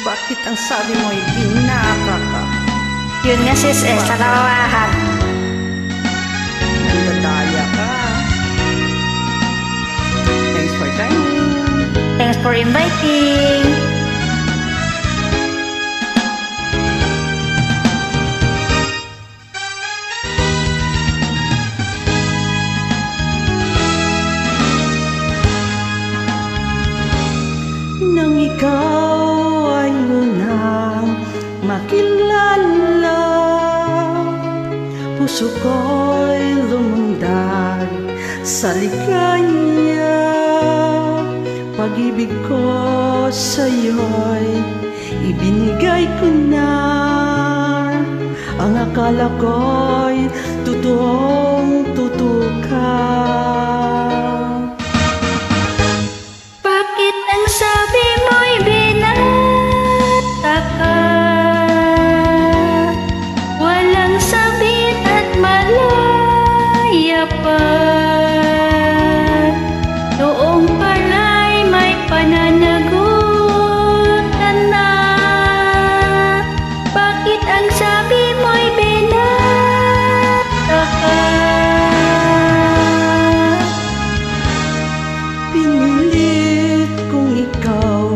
Bakit ang sabi mo'y binaka ka? Yun nga sis sa kawawahan. Nandadaya ka. Thanks for coming. Thanks for inviting. Nang ikaw ay unang makilala, puso ko'y lumundag sa ligaya. Pag-ibig ko sa'yo'y ibinigay ko na. Ang akala ko'y totoong totoo ka. Bakit ang sabi mo'y binata ka? Walang sabit at malaya pa. Noong pala'y may pananagutan na. Bakit ang sabi mo'y binata ka? Pinilit kong ikaw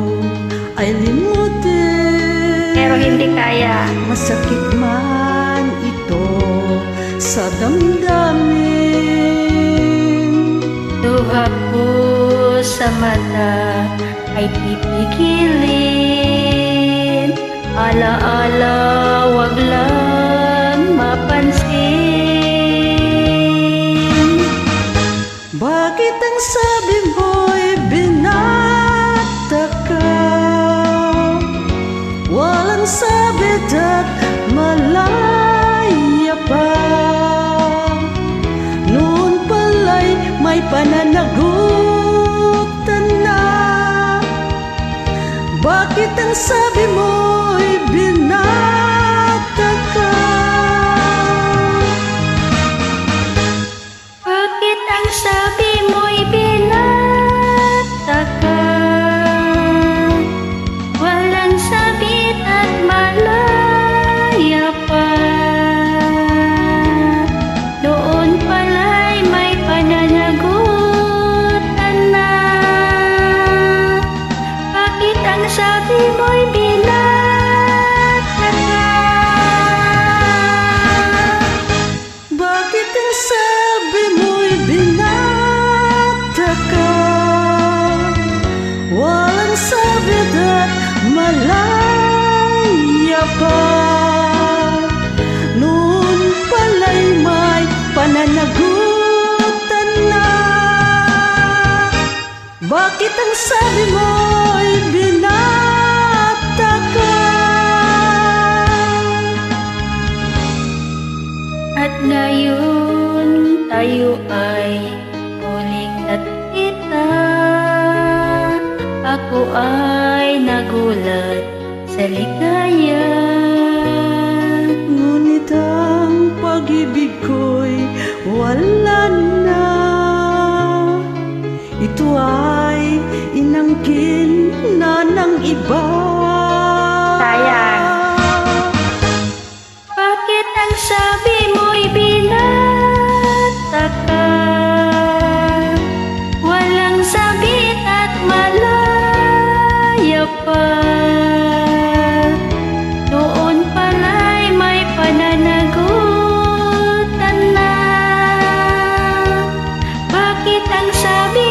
ay limutin, Pero hindi kaya. masakit man ito sa damdamin. Luha ko sa mata ay pipigilin. Ala-ala, wag lang mapansin. Bakit ang sabi mo'y binata ka? Walang sabit at malaya pa. Noon pala'y may pananagutan na. Bakit ang sabi mo'y binata ka? Bakit ang sabi mo'y binata ka? Walang sabit at malaya pa. Noon pala'y may pananagutan na. Bakit ang sabi mo'y binata ka? Bakit ang sabi mo'y binata ka? Walang sabit at malaya pa. Noon pala'y may pananagutan na. Bakit ang sabi mo'y binata ka? At ngayon tayo ay muling nagkita. Ako ay nagulat sa ligaya. Ngunit ang pag-ibig ko'y wala na. Ito ay inangkin na ng iba. Sayang. Bakit ang sabi mo'y binata ka? Walang sabit at malaya pa. Noon pala'y may pananagutan na. Bakit ang sabi